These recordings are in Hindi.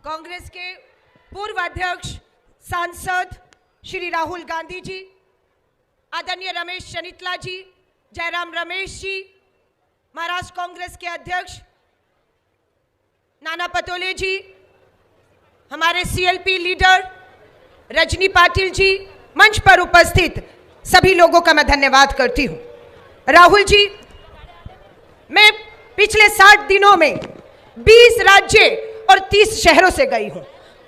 कांग्रेस के पूर्व अध्यक्ष सांसद श्री राहुल गांधी जी, आदरणीय रमेश चनितला जी, जयराम रमेश जी, महाराष्ट्र कांग्रेस के अध्यक्ष नाना पटोले जी, हमारे सीएलपी लीडर रजनी पाटिल जी, मंच पर उपस्थित सभी लोगों का मैं धन्यवाद करती हूं। राहुल जी, मैं पिछले 60 दिनों में 20 राज्य और 30 शहरों से गई हूं।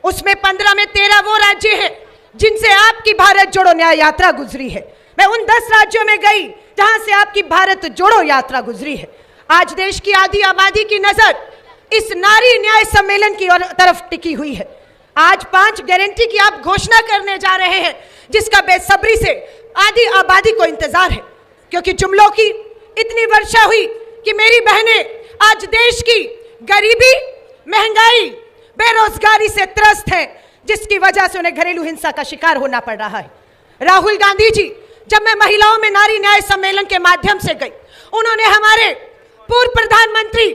उसमें 15 में 13 वो राज्य हैं जिनसे आपकी भारत जोड़ो न्याय यात्रा गुजरी है। मैं उन 10 राज्यों में गई जहां से आपकी भारत जोड़ो यात्रा गुजरी है। आज देश की आधी आबादी की नजर इस नारी न्याय सम्मेलन की तरफ टिकी हुई है। आज 5 गारंटी की आप घोषणा करने जा रहे हैं, जिसका बेसब्री से आधी आबादी को इंतजार है, क्योंकि जुमलों की इतनी वर्षा हुई कि मेरी बहनें आज देश की गरीबी, महंगाई, बेरोजगारी से त्रस्त हैं, जिसकी वजह से उन्हें घरेलू हिंसा का शिकार होना पड़ रहा है। राहुल गांधी जी, जब मैं महिलाओं में नारी न्याय सम्मेलन के माध्यम से गई, उन्होंने हमारे पूर्व प्रधानमंत्री,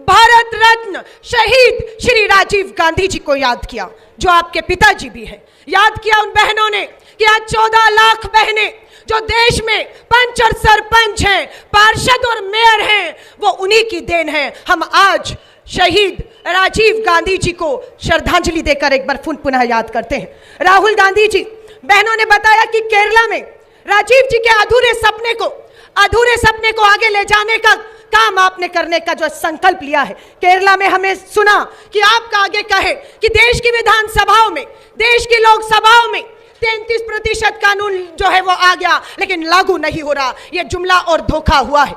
भारत रत्न शहीद श्री राजीव गांधी जी को याद किया, जो आपके पिताजी भी हैं। याद किया उन बहनों ने कि आज 14 लाख बहनें जो देश में पंच और सरपंच हैं, पार्षद और मेयर हैं, वो उन्हीं की देन है। हम आज शहीद राजीव गांधी जी को श्रद्धांजलि देकर एक बार पुनः याद करते हैं। राहुल गांधी जी, बहनों ने बताया कि केरला में राजीव जी के अधूरे सपने को आगे ले जाने का काम आपने करने का जो संकल्प लिया है। केरला में हमें सुना कि आपका आगे कहे कि देश की विधानसभाओं में, देश की लोकसभाओं में 33% कानून जो है वो आ गया, लेकिन लागू नहीं हो रहा। ये जुमला और धोखा हुआ है।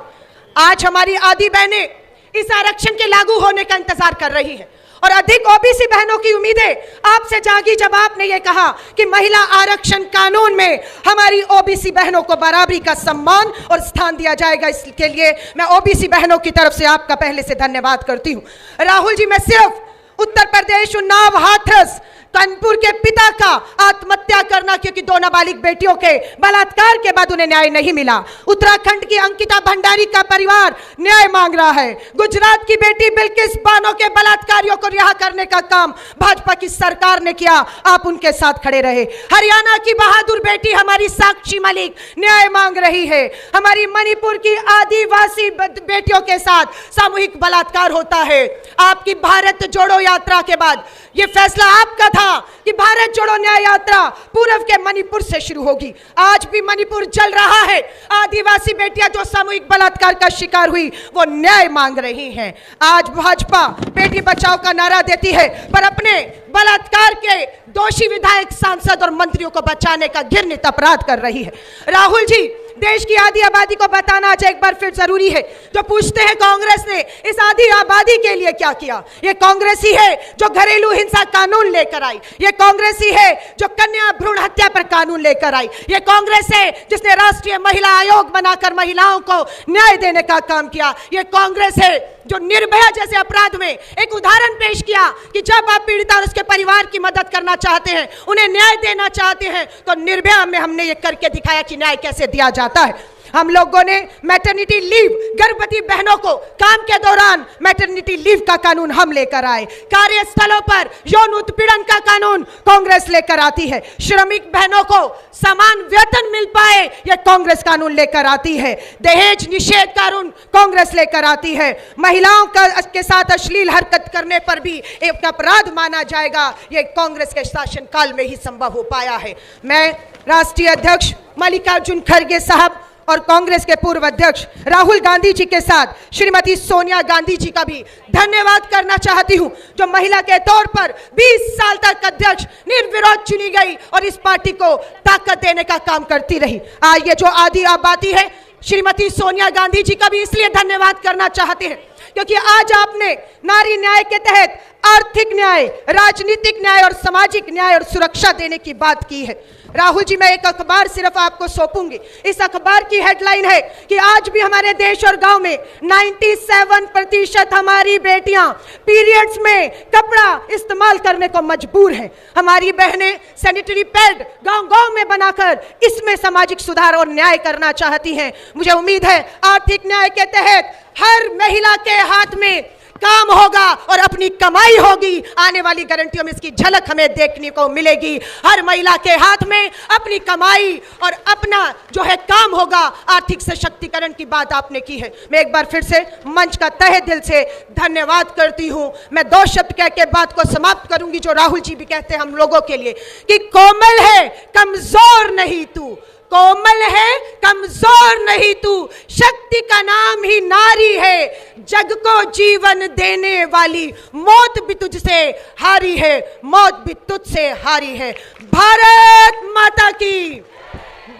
आज हमारी आधी बहनें इस आरक्षण के लागू होने का इंतजार कर रही हैं, और अधिक ओबीसी बहनों की उम्मीदें आपसे जागी जब आपने ये कहा कि महिला आरक्षण कानून में हमारी ओबीसी बहनों को बराबरी का सम्मान और स्थान दिया जाएगा। इसके लिए मैं ओबीसी बहनों की तरफ से आपका पहले से धन्यवाद करती हूं। राहुल जी, मैं सिर्फ उत्तर प्रदेश उन्नाव हाथरस कानपुर के पिता का आत्महत्या करना, क्योंकि 2 नाबालिग बेटियों के बलात्कार के बाद उन्हें न्याय नहीं मिला। उत्तराखंड की अंकिता भंडारी का परिवार न्याय मांग रहा है। गुजरात की बेटी बिल्किस बानो के बलात्कारियों को रिहा करने का काम भाजपा की सरकार ने किया, आप उनके साथ खड़े रहे। हरियाणा की बहादुर बेटी हमारी साक्षी मलिक न्याय मांग रही है। हमारी मणिपुर की आदिवासी बेटियों के साथ सामूहिक बलात्कार होता है। आपकी भारत जोड़ो यात्रा के बाद यह फैसला आपका था कि भारत जोड़ो न्याय यात्रा पूर्व के मणिपुर से शुरू होगी। आज भी मणिपुर चल रहा है। आदिवासी बेटियां जो सामूहिक बलात्कार का शिकार हुई, वो न्याय मांग रही हैं। आज भाजपा बेटी बचाओ का नारा देती है, पर अपने बलात्कार के दोषी विधायक, सांसद और मंत्रियों को बचाने का घृणित अपराध कर रही है। राहुल जी, देश की आधी आबादी को बताना आज एक बार फिर जरूरी है। जो पूछते हैं कांग्रेस ने इस आधी आबादी के लिए क्या किया, ये कांग्रेस ही है जो घरेलू हिंसा कानून लेकर आई। ये कांग्रेस ही है जो कन्या भ्रूण हत्या पर कानून लेकर आई। ये कांग्रेस है जिसने राष्ट्रीय महिला आयोग बनाकर महिलाओं को न्याय देने का काम किया। ये कांग्रेस है जो निर्भया जैसे अपराध में एक उदाहरण पेश किया कि जब आप पीड़िता और उसके परिवार की मदद करना चाहते हैं, उन्हें न्याय देना चाहते हैं, तो निर्भया में हमने ये करके दिखाया कि न्याय कैसे दिया जाता है। हम लोगों ने मैटरनिटी लीव, गर्भवती बहनों को काम के दौरान मैटरनिटी लीव का कानून हम लेकर आए। कार्यस्थलों पर यौन उत्पीड़न का कानून कांग्रेस लेकर आती है। श्रमिक बहनों को समान वेतन मिल पाए, यह कांग्रेस कानून लेकर आती है। दहेज निषेध कानून कांग्रेस लेकर आती है। महिलाओं के साथ अश्लील हरकत करने पर भी एक अपराध माना जाएगा, यह कांग्रेस के शासनकाल में ही संभव हो पाया है। मैं राष्ट्रीय अध्यक्ष मल्लिकार्जुन खड़गे साहब और कांग्रेस के पूर्व अध्यक्ष राहुल गांधी जी के साथ श्रीमती सोनिया गांधी जी का भी धन्यवाद करना चाहती हूं, जो महिला के तौर पर 20 साल तक अध्यक्ष निर्विरोध चुनी गई और इस पार्टी को ताकत देने का काम करती रही। आज ये जो आधी आबादी है, श्रीमती सोनिया गांधी जी का भी इसलिए धन्यवाद करना चाहते हैं क्योंकि आज आपने नारी न्याय के तहत आर्थिक न्याय, राजनीतिक न्याय और सामाजिक न्याय और सुरक्षा देने की बात की है। राहुल जी, मैं एक अखबार सिर्फ आपको सौंपूंगी। इस अखबार की हेडलाइन है कि आज भी हमारे देश और गांव में 97% हमारी बेटियां पीरियड्स में कपड़ा इस्तेमाल करने को मजबूर हैं। हमारी बहनें सैनिटरी पैड गांव-गांव में बनाकर इसमें सामाजिक सुधार और न्याय करना चाहती हैं। मुझे उम्मीद है आर्थिक न्याय के तहत हर महिला के हाथ में काम होगा और अपनी कमाई होगी। आने वाली गारंटियों में इसकी झलक हमें देखने को मिलेगी। हर महिला के हाथ में अपनी कमाई और अपना जो है काम होगा। आर्थिक सशक्तिकरण की बात आपने की है। मैं एक बार फिर से मंच का तहे दिल से धन्यवाद करती हूं। मैं दो शब्द कह के बात को समाप्त करूंगी, जो राहुल जी भी कहते हैं हम लोगों के लिए, कि कोमल है कमजोर नहीं तू, कोमल है कमजोर नहीं तू, शक्ति का नाम ही नारी है, जग को जीवन देने वाली, मौत भी तुझसे हारी है, मौत भी तुझसे हारी है। भारत माता की,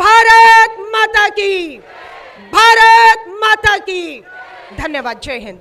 भारत माता की, भारत माता की। धन्यवाद। जय हिंद।